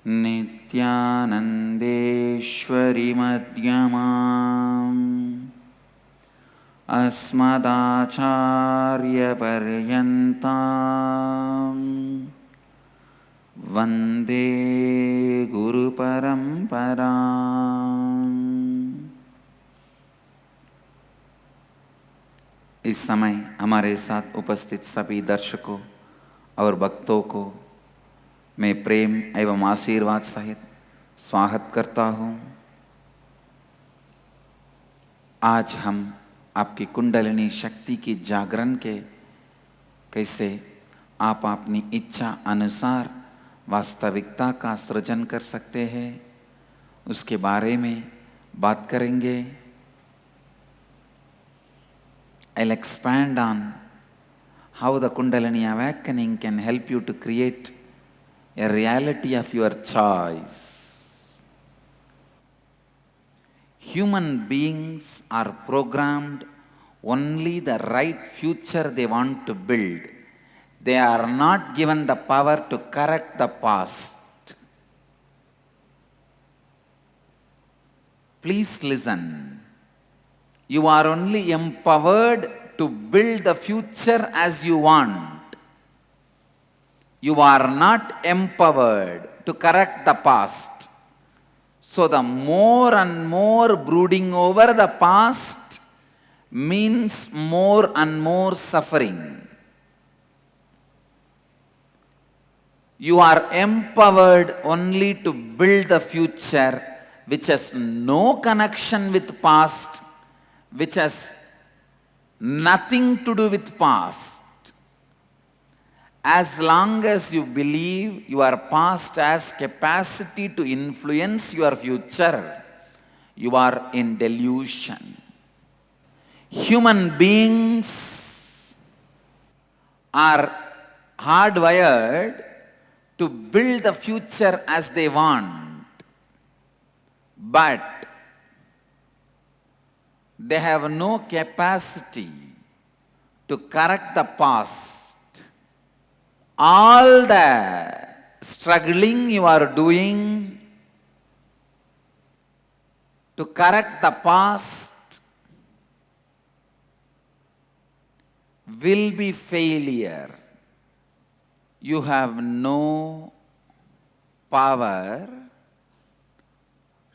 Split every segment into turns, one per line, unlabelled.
नित्यानन्देश्वरि मध्यमाम् अस्मदाचार्यपर्यन्ताम् वन्दे गुरुपरम्पराम्। इस समय हमारे साथ उपस्थित सभी दर्शकों और भक्तों को मैं प्रेम एवं आशीर्वाद सहित स्वागत करता हूँ। आज हम आपकी कुंडलिनी शक्ति की जागरण के कैसे आप अपनी इच्छा अनुसार वास्तविकता का सृजन कर सकते हैं उसके बारे में बात करेंगे। I'll expand on how the Kundalini awakening can help you to create a reality of your choice. Human beings are programmed only the right future they want to build. They are not given the power to correct the past. Please listen. You are only empowered to build the future as you want. You are not empowered to correct the past. So the more and more brooding over the past means more and more suffering. You are empowered only to build the future which has no connection with past, which has nothing to do with past. As long as you believe your past has capacity to influence your future, you are in delusion. Human beings are hardwired to build the future as they want, but they have no capacity to correct the past. All the struggling you are doing to correct the past will be failure. You have no power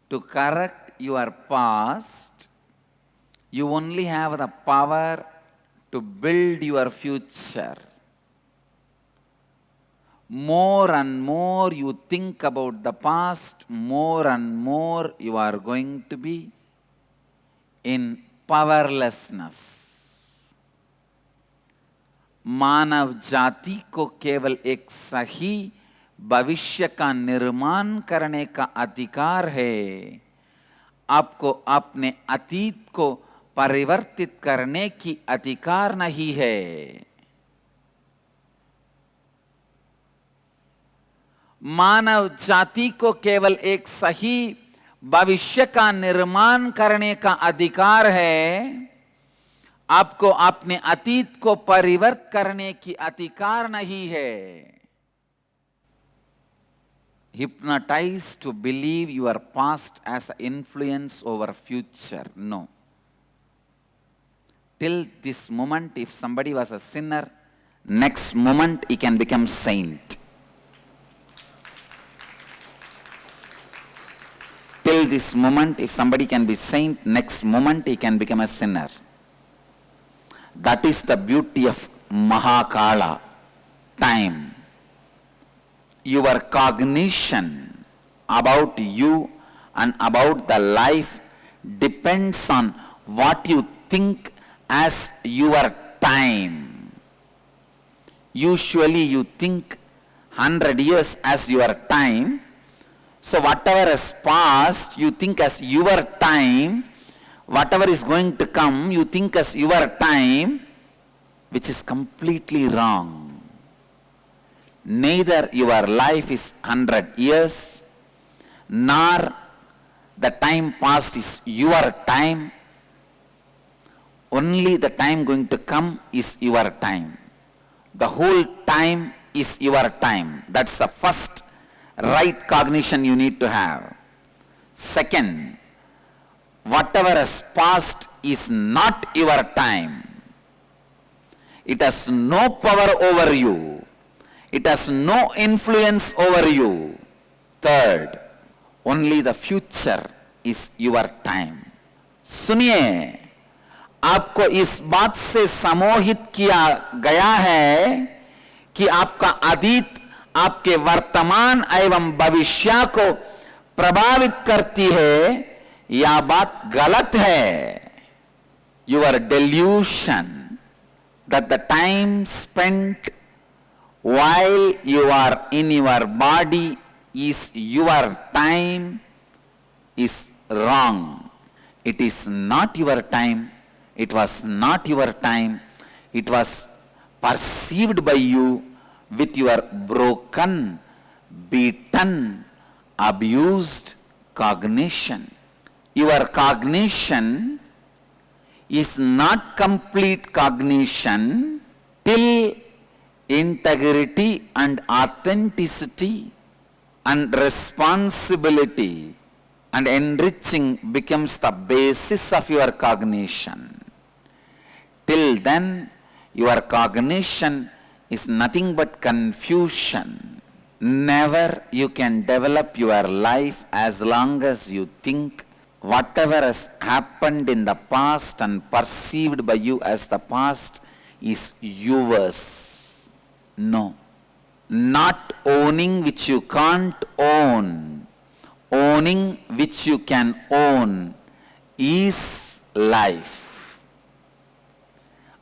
to correct your past. You only have the power to build your future. More and more you think about the past, more and more you are going to be in powerlessness. मानव जाति को केवल एक सही भविष्य का निर्माण करने का अधिकार है। आपको अपने अतीत को परिवर्तित करने की अधिकार नहीं है। मानव जाति को केवल एक सही भविष्य का निर्माण करने का अधिकार है। आपको अपने अतीत को परिवर्तित करने की अधिकार नहीं है। Hypnotized to believe your past as an influence over future. No. Till this moment, if somebody was a sinner, next moment he can become saint. Till this moment, if somebody can be saint, next moment he can become a sinner. That is the beauty of Mahakala, time. Your cognition about you and about the life depends on what you think as your time. Usually you think 100 years as your time. So whatever has passed, you think as your time. Whatever is going to come, you think as your time, which is completely wrong. Neither your life is 100 years, nor the time past is your time. Only the time going to come is your time. The whole time is your time. That's the first right cognition you need to have. Second, whatever has passed is not your time. It has no power over you. It has no influence over you. Third, only the future is your time. सुनिए, आपको इस बात से सम्मोहित किया गया है कि आपका अतीत आपके वर्तमान एवं भविष्य को प्रभावित करती है। यह बात गलत है। Your delusion that the time spent while you are in your body is your time is wrong. It is not your time. It was not your time. It was perceived by you with your broken, beaten, abused cognition. Your cognition is not complete cognition till integrity and authenticity and responsibility and enriching becomes the basis of your cognition. Till then, your cognition is nothing but confusion. Never you can develop your life as long as you think whatever has happened in the past and perceived by you as the past is yours. No. Not owning which you can't own. Owning which you can own is life.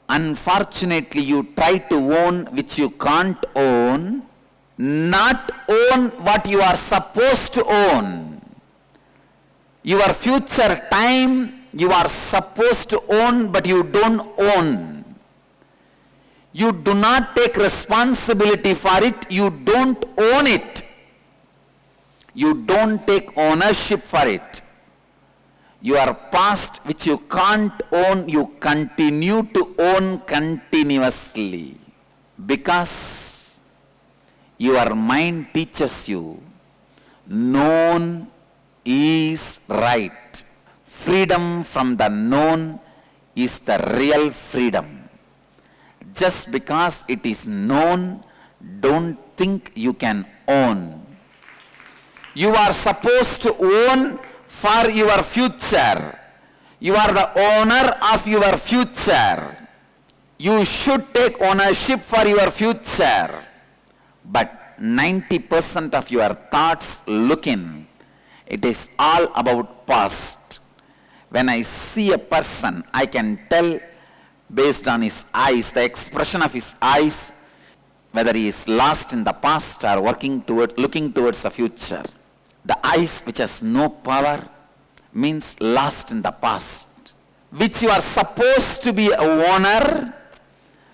Unfortunately, you try to own which you can't own, not own what you are supposed to own. Your future time you are supposed to own, but you don't own. You do not take responsibility for it, you don't own it. You don't take ownership for it. Your past which you can't own, you continue to own continuously. Because your mind teaches you, known is right. Freedom from the known is the real freedom. Just because it is known, don't think you can own. You are supposed to own for your future. You are the owner of your future. You should take ownership for your future. But 90% of your thoughts look in. It is all about past. When I see a person, I can tell based on his eyes, the expression of his eyes, whether he is lost in the past or looking towards the future. The eyes which has no power means lost in the past, which you are supposed to be a owner,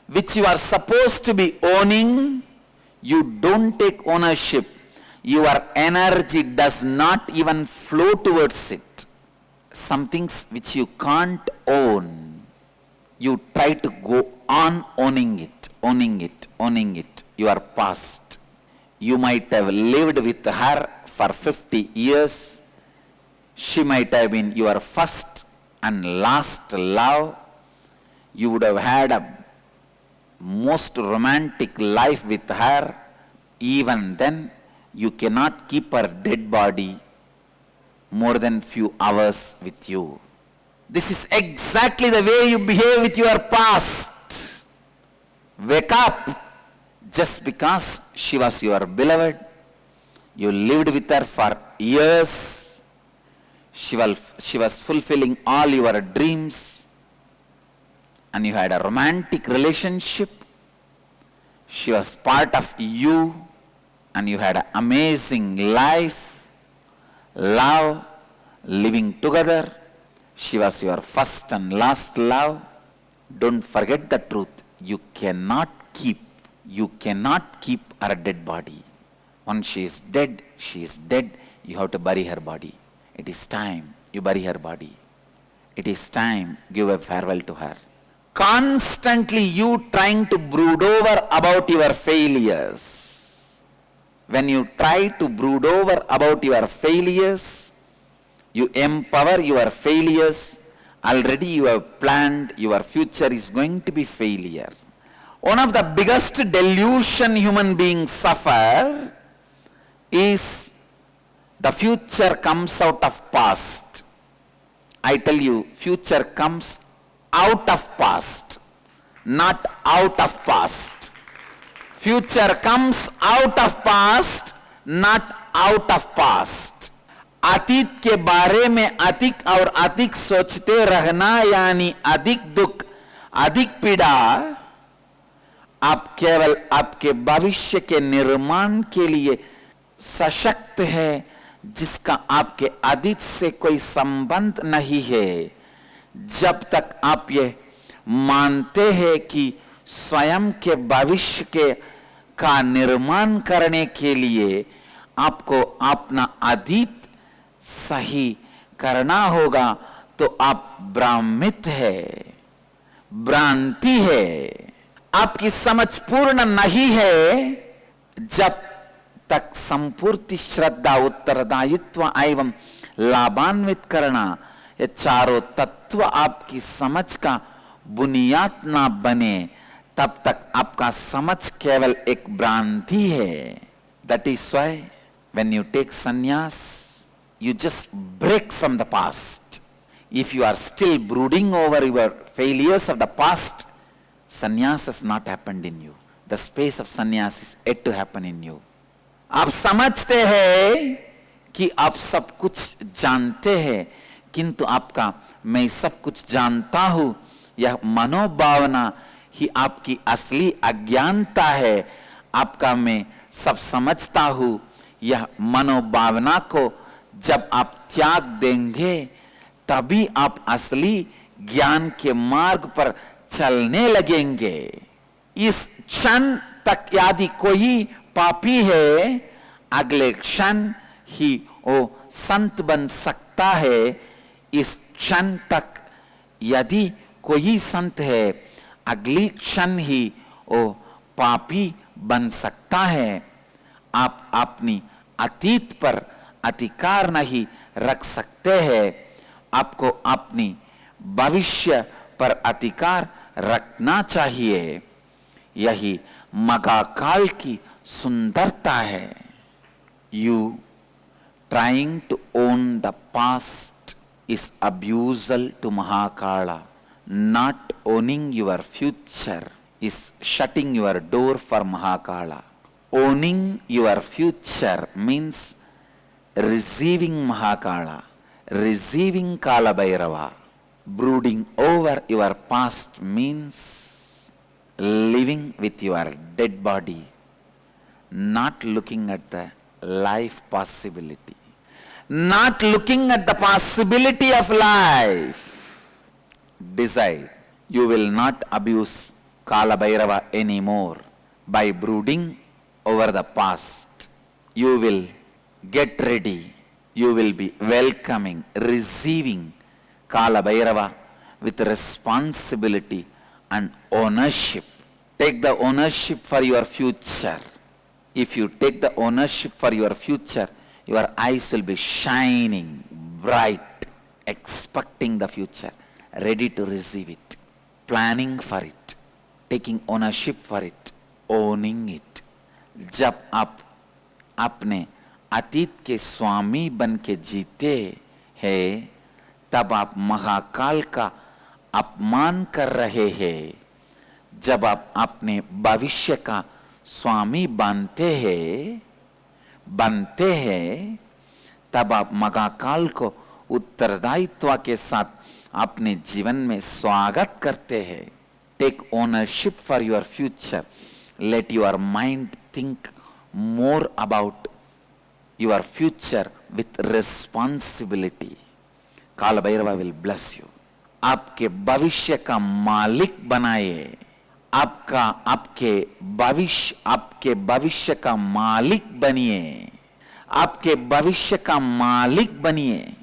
which you are supposed to be owning. You don't take ownership. Your energy does not even flow towards it. Some things which you can't own, you try to go on owning it, your past. You might have lived with her for 50 years. She might have been your first and last love. You would have had a most romantic life with her. Even then, you cannot keep her dead body more than few hours with you. This is exactly the way you behave with your past. Wake up. Just because she was your beloved, you lived with her for years. She was fulfilling all your dreams, and you had a romantic relationship. She was part of you, and you had an amazing life, love, living together. She was your first and last love. Don't forget the truth. You cannot keep her dead body. Once she is dead, she is dead. You have to bury her body. It is time you bury her body. It is time give a farewell to her. Constantly you trying to brood over about your failures. When you try to brood over about your failures, you empower your failures. Already you have planned your future is going to be failure. One of the biggest delusion human beings suffer is the future comes out of past. I tell you, future comes out of past, not out of past. Future comes out of past, not out of past. अतीत के बारे में अधिक और अधिक सोचते रहना यानी अधिक दुख, अधिक पीड़ा, आप केवल आपके भविष्य के निर्माण के लिए सशक्त है, जिसका आपके अतीत से कोई संबंध नहीं है। जब तक आप ये मानते हैं कि स्वयं के भविष्य के का निर्माण करने के लिए आपको अपना अतीत सही करना होगा, तो आप भ्रमित है, भ्रांति है, आपकी समझ पूर्ण नहीं है। जब तक संपूर्ण श्रद्धा, उत्तरदायित्व एवं लाभान्वित करना, ये चारों तत्व आपकी समझ का बुनियाद ना बने, तब तक आपका समझ केवल एक भ्रांति है। That is why when you take sannyas, you just break from the past. If you are still brooding over your failures of the past, sannyas has not happened in you. The space of sannyas is yet to happen in you. आप समझते हैं कि आप सब कुछ जानते हैं, किंतु आपका मैं सब कुछ जानता हूं, यह मनोभावना ही आपकी असली अज्ञानता है। आपका मैं सब समझता हूं, यह मनोभावना को जब आप त्याग देंगे, तभी आप असली ज्ञान के मार्ग पर चलने लगेंगे। इस क्षण तक यदि कोई पापी है, अगले क्षण ही वो संत बन सकता है। इस क्षण तक यदि कोई संत है, अगली क्षण ही वो पापी बन सकता है। आप अपनी अतीत पर अधिकार नहीं रख सकते हैं, आपको अपनी भविष्य पर अधिकार रखना चाहिए। यही महाकाल की सुंदरता है। You trying to own the past is abusal to Mahakala. Not owning your future is shutting your door for Mahakala. Owning your future means receiving Mahakala, receiving Kala Bhairava. Brooding over your past means living with your dead body, not looking at the life possibility, not looking at the possibility of life. Decide, you will not abuse Kala Bhairava anymore by brooding over the past. You will get ready, you will be welcoming, receiving Kala Bhairava with responsibility and ownership. Take the ownership for your future. If you take the ownership for your future, your eyes will be shining bright, expecting the future, ready to receive it, planning for it, taking ownership for it, owning it. जब आप अपने अतीत के स्वामी बन के जीते हैं, तब आप महाकाल का अपमान कर रहे हैं। जब आप अपने भविष्य का स्वामी बनते हैं, तब आप महाकाल को उत्तरदायित्व के साथ अपने जीवन में स्वागत करते हैं। Take ownership for your future. Let your mind think more about your future with responsibility. Kaal Bhairava will bless you. आपके भविष्य का मालिक बनाए. आपके भविष्य का मालिक बनिए. आपके भविष्य का मालिक बनिए.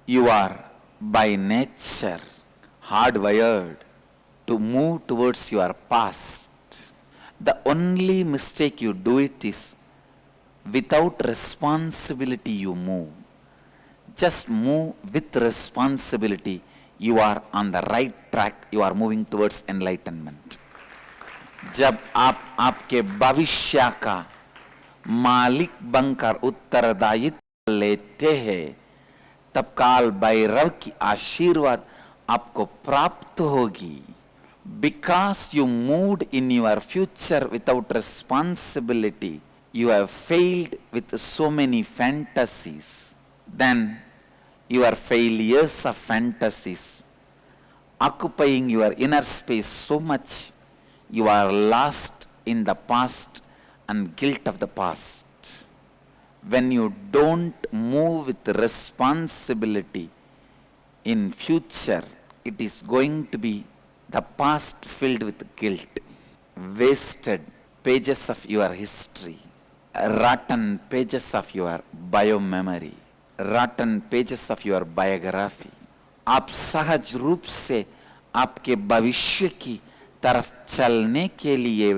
You are by nature hard wired to move towards your past. The only mistake you do it is without responsibility you move. Just move with responsibility. You are on the right track. You are moving towards enlightenment. जब आप आपके भविष्य का मालिक बनकर उत्तरदायित्व लेते हैं, तब काल भैरव की आशीर्वाद आपको प्राप्त होगी. Because you moved in your future without responsibility, you have failed with so many fantasies. Then your failures of fantasies occupying your inner space so much, you are lost in the past and guilt of the past. When you don't move with responsibility in future, it is going to be the past filled with guilt, wasted pages of your history, rotten pages of your bio-memory, rotten pages of your biography. आप सहज रूप से आपके भविष्य की तरफ चलने के लिए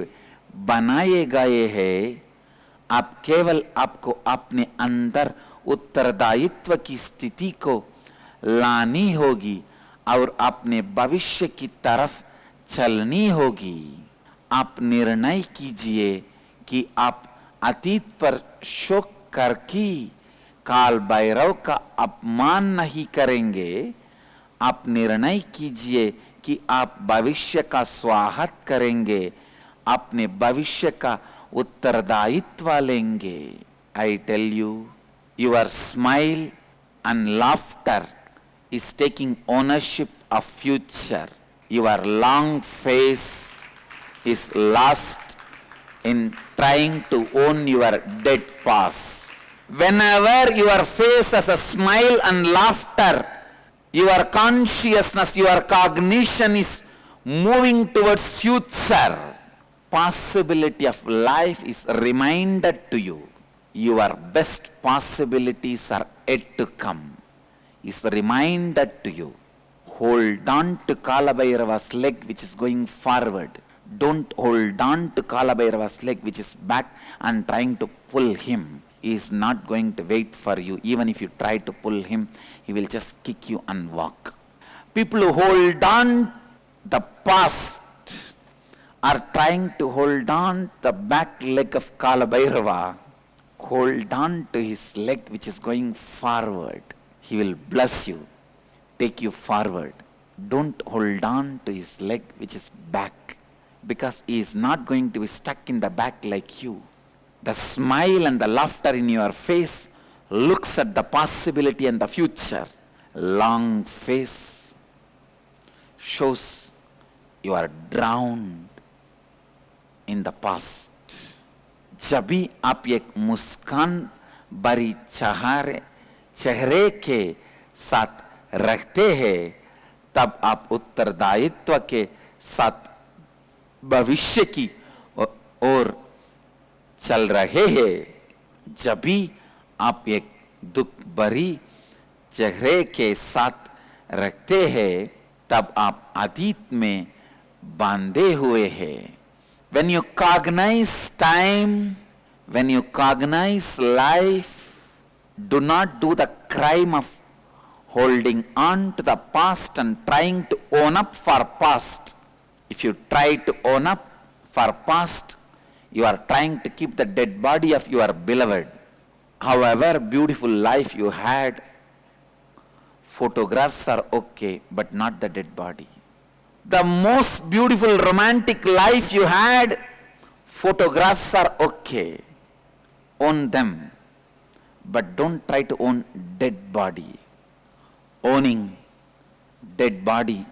बनाए गए हैं. आप केवल आपको अपने अंदर उत्तरदायित्व की स्थिति को लानी होगी और अपने भविष्य की तरफ चलनी होगी. आप निर्णय कीजिए कि आप अतीत पर शोक करके काल भैरव का अपमान नहीं करेंगे. आप निर्णय कीजिए कि आप भविष्य का स्वागत करेंगे, अपने भविष्य का उत्तरदायित्व लेंगे. I tell you, your smile and laughter is taking ownership of future. Your long face is lost in trying to own your dead past. Whenever your face has a smile and laughter, your consciousness, your cognition is moving towards future. Possibility of life is reminded to you. Your best possibilities are yet to come. Is reminded to you. Hold on to Kalabhairava's leg which is going forward. Don't hold on to Kalabhairava's leg which is back and trying to pull him. He is not going to wait for you. Even if you try to pull him, he will just kick you and walk. People who hold on the past are trying to hold on the back leg of Kalabhairava. Hold on to his leg which is going forward. He will bless you, take you forward. Don't hold on to his leg which is back, because he is not going to be stuck in the back like you. The smile and the laughter in your face looks at the possibility and the future. Long face shows you are drowned in the past. जब भी आप एक मुस्कान भरी चेहरे के साथ रखते हैं, तब आप उत्तरदायित्व के साथ भविष्य की ओर चल रहे हैं. जब भी आप एक दुख भरी चेहरे के साथ रखते हैं, तब आप अतीत में बांधे हुए हैं. When you cognize time, when you cognize life, do not do the crime of holding on to the past and trying to own up for past. If you try to own up for past, you are trying to keep the dead body of your beloved. However beautiful life you had, photographs are okay, but not the dead body. The most beautiful romantic life you had, photographs are okay. Own them, but don't try to own dead body. Owning dead body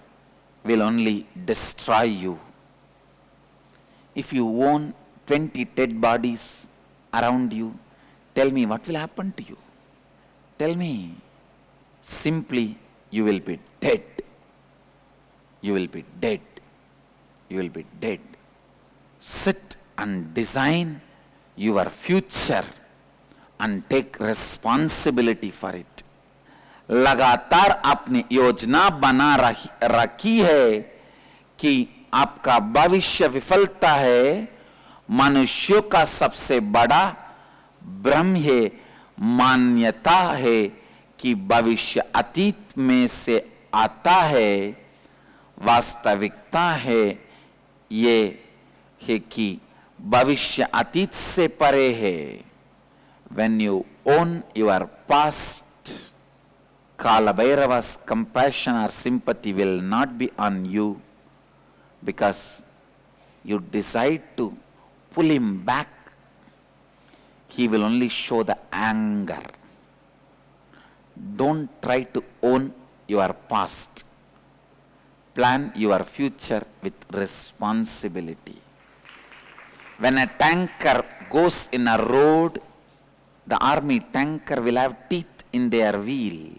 will only destroy you. If you own 20 dead bodies around you, tell me what will happen to you? Tell me. Simply, you will be dead. You will be dead. You will be dead. Sit and design your future and take responsibility for it. लगातार आपने योजना बना रखी है कि आपका भविष्य विफलता है, मनुष्यों का सबसे बड़ा भ्रम है, मान्यता है कि भविष्य अतीत में से आता है। वास्तविकता है ये है कि भविष्य अतीत से परे है। When you own your past, Kala Bhairava's compassion or sympathy will not be on you, because you decide to pull him back. He will only show the anger. Don't try to own your past. Plan your future with responsibility. When a tanker goes in a road, the army tanker will have teeth in their wheel.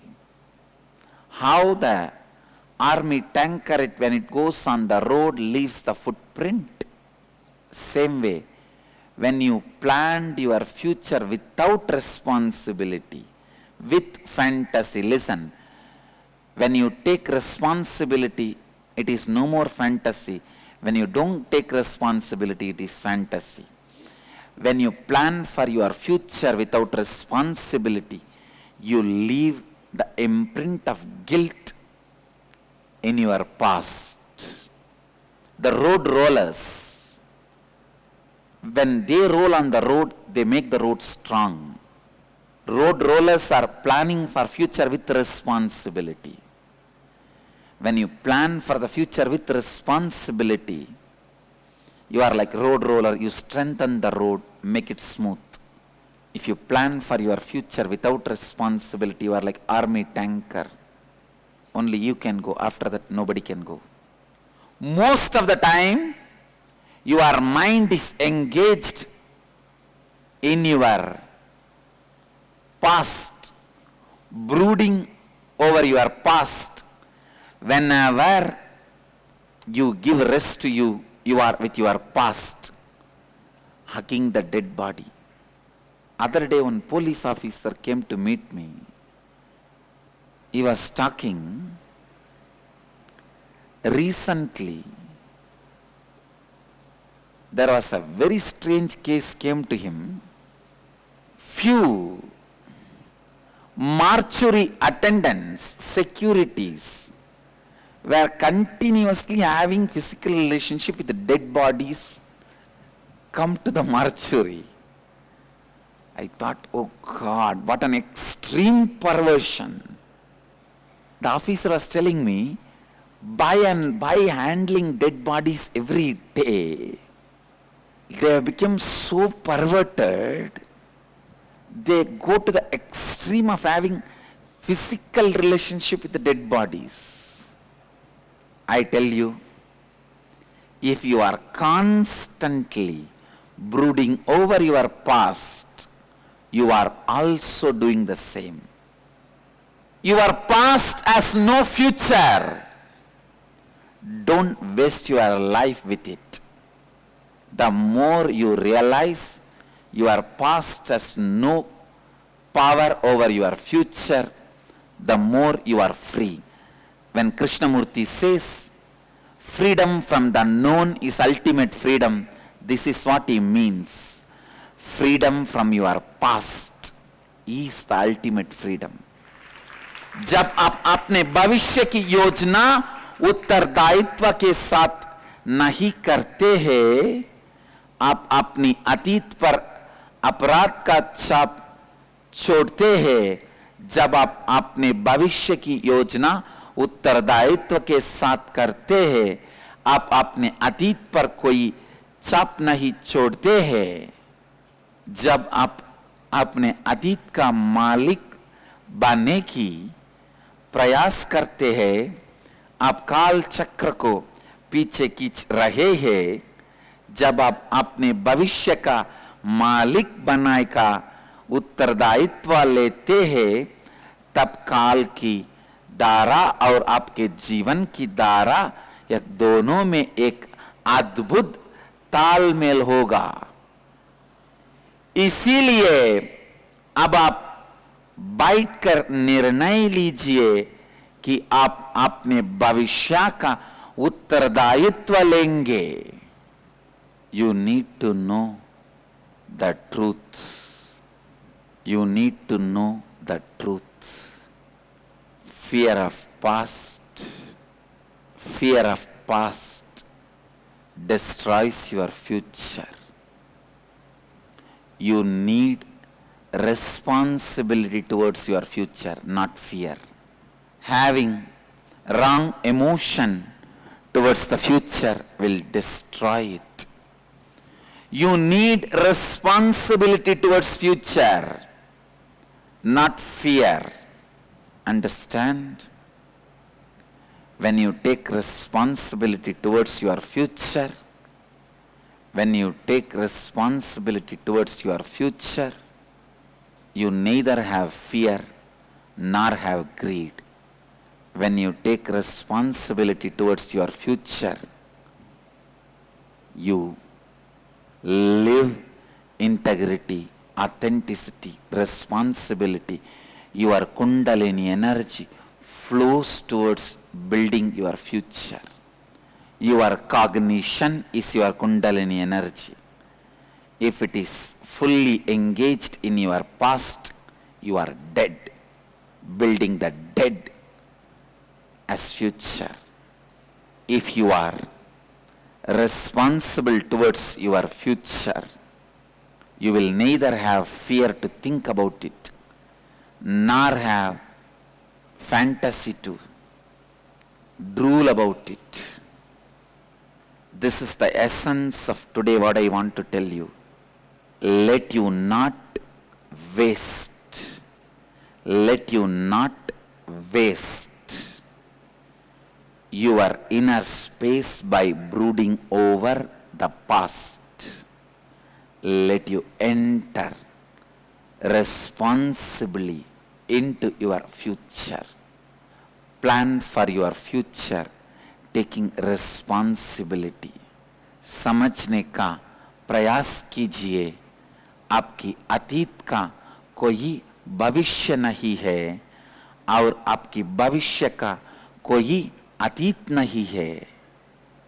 How the army tanker, when it goes on the road, leaves the footprint. Same way, when you planned your future without responsibility, with fantasy, listen, when you take responsibility, it is no more fantasy. When you don't take responsibility, it is fantasy. When you plan for your future without responsibility, you leave the imprint of guilt in your past. The road rollers, when they roll on the road, they make the road strong. Road rollers are planning for future with responsibility. When you plan for the future with responsibility, you are like road roller, you strengthen the road, make it smooth. If you plan for your future without responsibility, you are like army tanker. Only you can go, after that nobody can go. Most of the time, your mind is engaged in your past, brooding over your past. Whenever you give rest to you, you are with your past, hugging the dead body. Other day, one police officer came to meet me. He was talking. Recently, there was a very strange case came to him. Few mortuary attendants, securities, were continuously having physical relationship with the dead bodies come to the mortuary. I thought, oh God, what an extreme perversion. The officer was telling me, by handling dead bodies every day, they have become so perverted, they go to the extreme of having physical relationship with the dead bodies. I tell you, if you are constantly brooding over your past, you are also doing the same. Your past has no future. Don't waste your life with it. The more you realize your past has no power over your future, the more you are free. When Krishnamurti says, freedom from the known is ultimate freedom, this is what he means. Freedom from your past is the ultimate freedom. जब आप अपने भविष्य की योजना उत्तरदायित्व के साथ नहीं करते हैं, आप अपनी अतीत पर अपराध का छाप छोड़ते हैं। जब आप अपने भविष्य की योजना उत्तरदायित्व के साथ करते हैं, आप अपने अतीत पर कोई छाप नहीं छोड़ते हैं। जब आप अपने अतीत का मालिक बनने की प्रयास करते हैं, आप काल चक्र को पीछे खींच रहे हैं। जब आप अपने भविष्य का मालिक बनाने का उत्तरदायित्व लेते हैं, तब काल की धारा और आपके जीवन की धारा, यह दोनों में एक अद्भुत तालमेल होगा। इसीलिए अब आप बैठकर निर्णय लीजिए कि आप अपने भविष्य का उत्तरदायित्व लेंगे. You need to know the truth. You need to know the truth. Fear of past destroys your future. You need responsibility towards your future, not fear. Having wrong emotion towards the future will destroy it. You need responsibility towards future, not fear. Understand? When you take responsibility towards your future, you neither have fear nor have greed. When you take responsibility towards your future, you live integrity, authenticity, responsibility. Your Kundalini energy flows towards building your future. Your cognition is your Kundalini energy. If it is fully engaged in your past, you are dead, building the dead as future. If you are responsible towards your future, you will neither have fear to think about it, nor have fantasy to drool about it. This is the essence of today, what I want to tell you. Let you not waste your inner space by brooding over the past. Let you enter responsibly into your future. Plan for your future, taking responsibility. समझने का प्रयास कीजिए, आपकी अतीत का कोई भविष्य नहीं है और आपकी भविष्य का कोई अतीत नहीं है.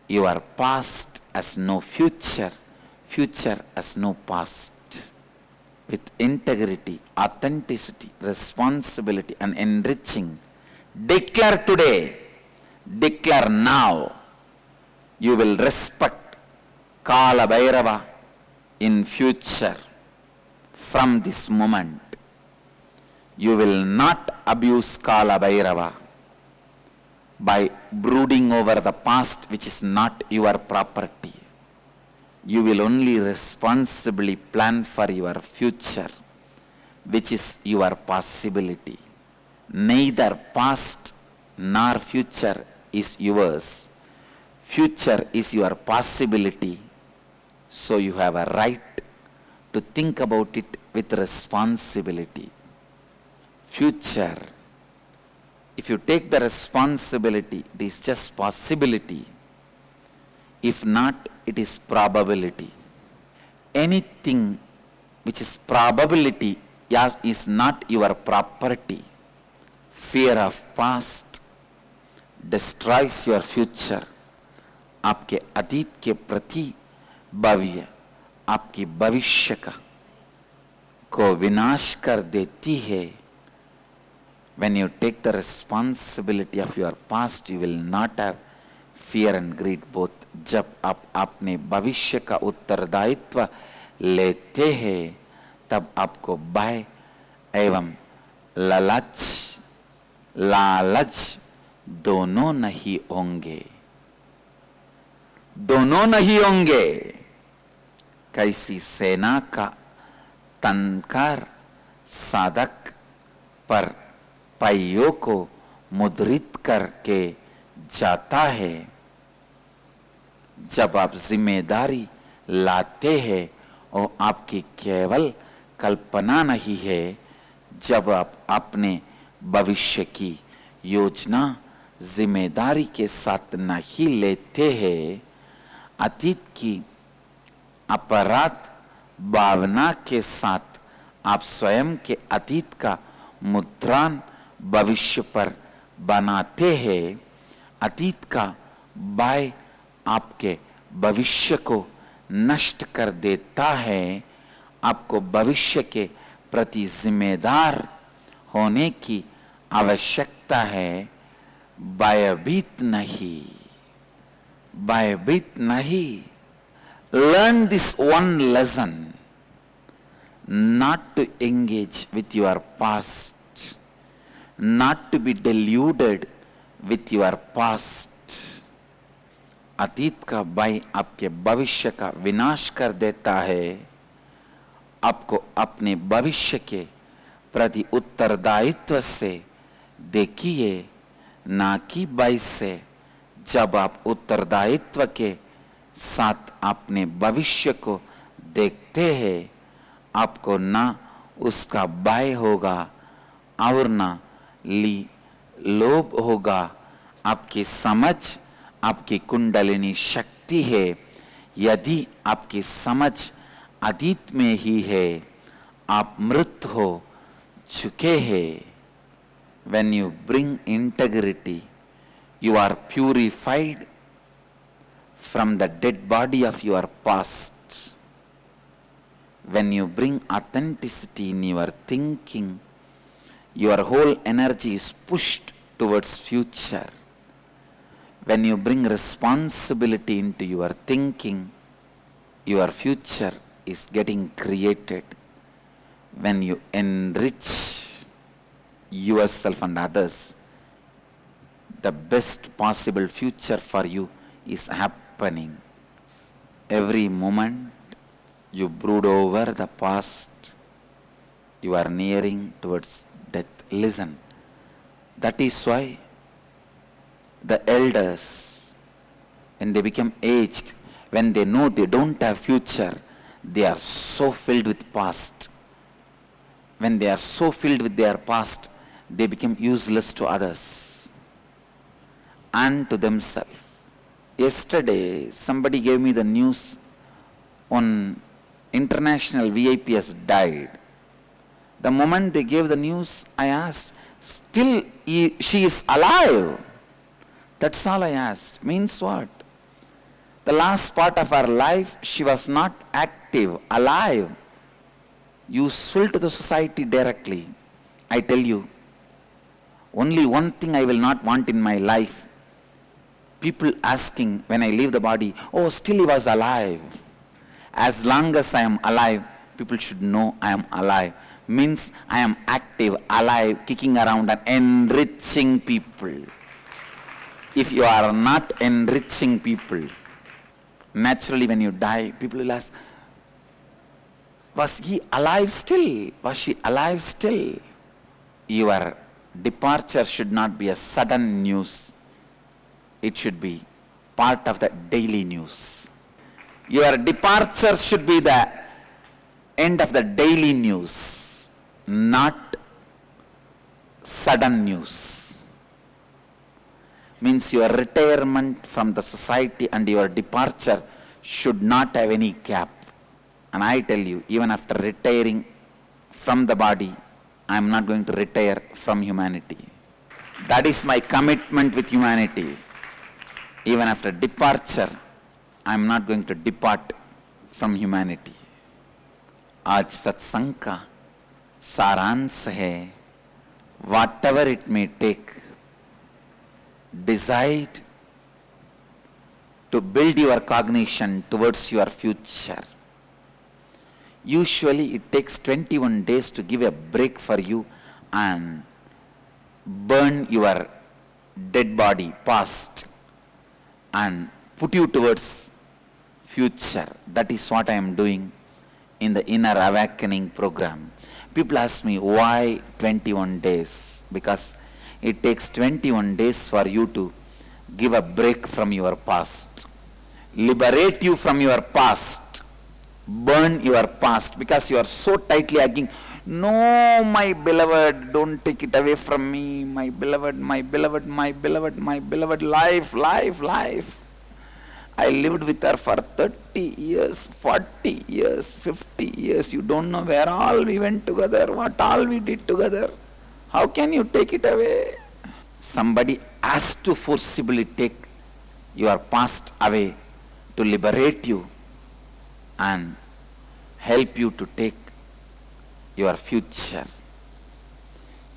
Your past has no future, future has no past. With integrity, authenticity, responsibility and enriching, declare today, declare now, you will respect Kala Bhairava in future. From this moment, you will not abuse Kala Bhairava by brooding over the past which is not your property. You will only responsibly plan for your future, which is your possibility. Neither past nor future is yours. Future is your possibility. So you have a right to think about it with responsibility. Future, if you take the responsibility, it is just possibility. If not, it is probability. Anything which is probability is not your property. Fear of past destroys your future. आपके अतीत के प्रति भव्य आपकी भविष्य को विनाश कर देती है. When you take the responsibility of your past, you will not have fear and greed both. जब आप अपने भविष्य का उत्तरदायित्व लेते हैं, तब आपको भय एवं लालच दोनों नहीं होंगे. कैसी सेना का तनकर साधक पर पहियों को मुद्रित करके जाता है. जब आप जिम्मेदारी लाते हैं और आपकी केवल कल्पना नहीं है, जब आप अपने भविष्य की योजना जिम्मेदारी के साथ नहीं लेते हैं, अतीत की अपराध भावना के साथ आप स्वयं के अतीत का मुद्रण भविष्य पर बनाते हैं. अतीत का बाय आपके भविष्य को नष्ट कर देता है, आपको भविष्य के प्रति जिम्मेदार होने की आवश्यकता है, भयभीत नहीं, भयभीत नहीं. Learn this one lesson, not to engage with your past, not to be deluded with your past. अतीत का भय आपके भविष्य का विनाश कर देता है. आपको अपने भविष्य के प्रति उत्तरदायित्व से देखिए, ना कि भय से. जब आप उत्तरदायित्व के साथ अपने भविष्य को देखते हैं, आपको ना उसका भय होगा और ना लोभ होगा. आपकी समझ आपकी कुंडलिनी शक्ति है. यदि आपकी समझ अतीत में ही है, आप मृत हो चुके हैं. When you bring integrity, you are purified from the dead body of your past. When you bring authenticity in your thinking, your whole energy is pushed towards future. When you bring responsibility into your thinking, your future is getting created. When you enrich yourself and others, the best possible future for you is happening. Every moment you brood over the past, you are nearing towards death. Listen, that is why the elders, when they become aged, when they know they don't have future, they are so filled with past. When they are so filled with their past, they become useless to others and to themselves. Yesterday, somebody gave me the news on international VIP has died. The moment they gave the news, I asked, still she is alive? That's all I asked. Means what? The last part of her life, she was not active, alive, useful to the society directly. I tell you, only one thing I will not want in my life. People asking when I leave the body, oh, still he was alive. As long as I am alive, people should know I am alive. Means I am active, alive, kicking around and enriching people. If you are not enriching people, naturally when you die, people will ask, was he alive still? Was she alive still? Your departure should not be a sudden news. It should be part of the daily news. Your departure should be the end of the daily news, not sudden news. Means your retirement from the society and your departure should not have any gap. And I tell you, even after retiring from the body, I am not going to retire from humanity. That is my commitment with humanity. Even after departure, I am not going to depart from humanity. आज सत्संग का सारांश है, whatever it may take, decide to build your cognition towards your future. Usually it takes 21 days to give a break for you and burn your dead body past and put you towards future. That is what I am doing in the Inner Awakening program. People ask me, why 21 days? Because it takes 21 days for you to give a break from your past. Liberate you from your past. Burn your past because you are so tightly hugging. No, my beloved, don't take it away from me. My beloved, my beloved, my beloved, my beloved, life, life, life. I lived with her for 30 years, 40 years, 50 years. You don't know where all we went together, what all we did together. How can you take it away? Somebody has to forcibly take your past away to liberate you and help you to take your future.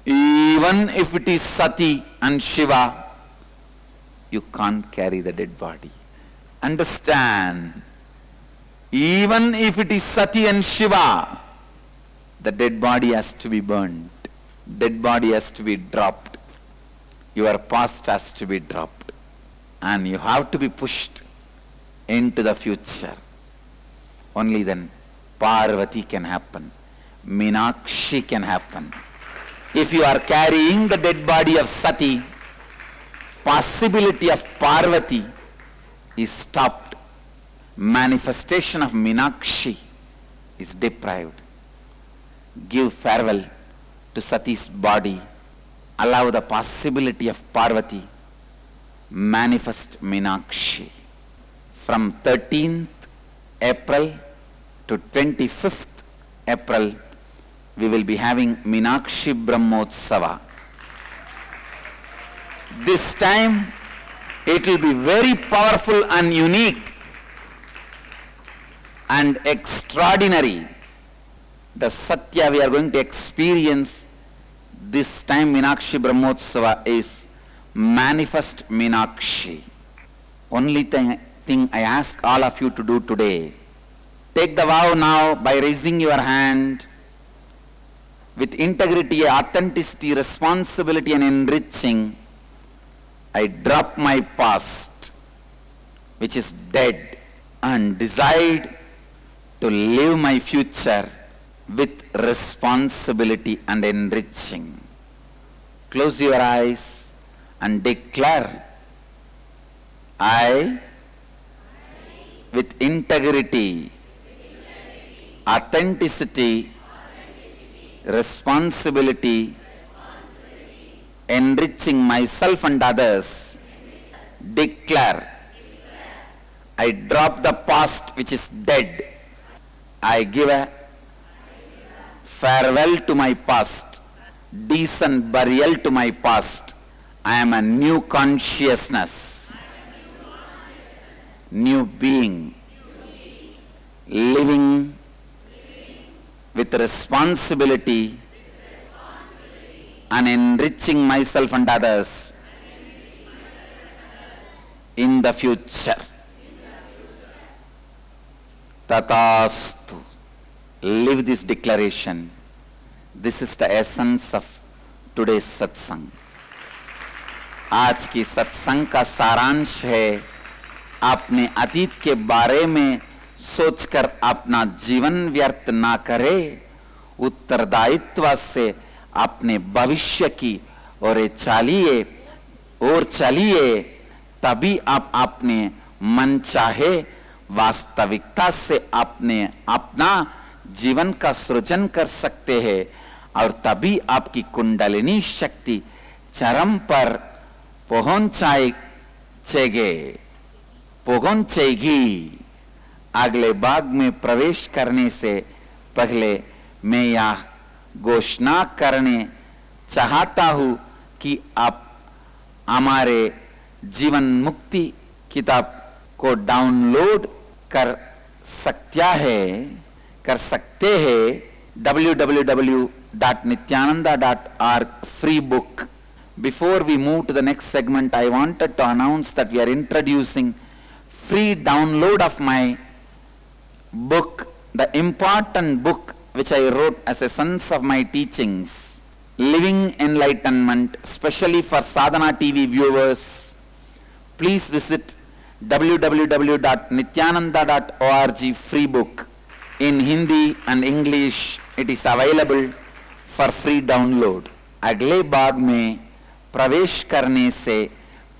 Even if it is Sati and Shiva, you can't carry the dead body. Understand? Even if it is Sati and Shiva, the dead body has to be burnt. Dead body has to be dropped. Your past has to be dropped. And you have to be pushed into the future. Only then Parvati can happen. Meenakshi can happen. If you are carrying the dead body of Sati, possibility of Parvati is stopped. Manifestation of Meenakshi is deprived. Give farewell to Sati's body. Allow the possibility of Parvati. Manifest Meenakshi. From 13th April to 25th April, we will be having Meenakshi Brahmotsava. This time, it will be very powerful and unique and extraordinary. The Satya we are going to experience this time, Meenakshi Brahmotsava, is manifest Meenakshi. Only thing I ask all of you to do today, take the vow now by raising your hand with integrity, authenticity, responsibility and enriching. I drop my past, which is dead, and decide to live my future with responsibility and enriching. Close your eyes and declare, I, with integrity, authenticity, responsibility, enriching myself and others, declare, I drop the past which is dead. I give a farewell to my past, decent burial to my past. I am a new consciousness, new being, living with responsibility and enriching myself and others in the future. Tatastu. Live this declaration. This is the essence of today's satsang. आज की सत्संग का सारांश है, अपने अतीत के बारे में सोचकर अपना जीवन व्यर्थ ना करे, उत्तरदायित्व से अपने भविष्य की और चलिए, तभी आप अपने मन चाहे वास्तविकता से अपना जीवन का सृजन कर सकते हैं, और तभी आपकी कुंडलिनी शक्ति चरम पर पहुंचेगी। अगले भाग में प्रवेश करने से पहले मैं यह घोषणा करने चाहता हूं कि आप हमारे जीवन मुक्ति किताब को डाउनलोड कर सकते हैं www.nithyananda.org free book. Before we move to the next segment, I wanted to announce that we are introducing free download of my book, the important book which I wrote as a sense of my teachings, Living Enlightenment, especially for Sadhana TV viewers. Please visit www.nithyananda.org free book. In Hindi and English, it is available for free download. अगले भाग में प्रवेश करने से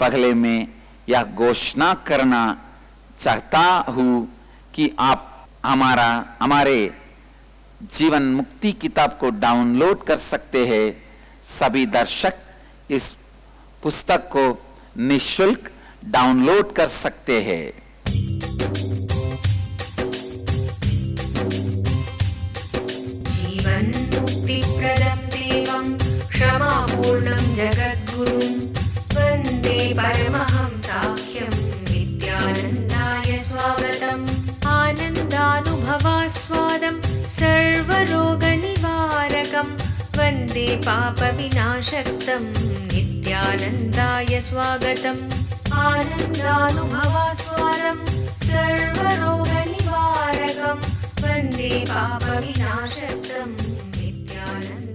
पहले मैं यह घोषणा करना चाहता हूँ कि आप हमारे जीवन मुक्ति किताब को डाउनलोड कर सकते हैं। सभी दर्शक इस पुस्तक को निःशुल्क डाउनलोड कर सकते हैं।
जीवन मुक्ति प्रदं देवं क्षमापूर्णं जगद्गुरुं वन्दे परमहंसाख्यं मुक्तास्वादं सर्वरोगनिवारकं वन्दे पापविनाशक्तं नित्यानन्दाय स्वागतम् आनन्दानुभवास्वादं सर्वरोगनिवारकं वन्दे पापविनाशक्तं नित्यानन्दाय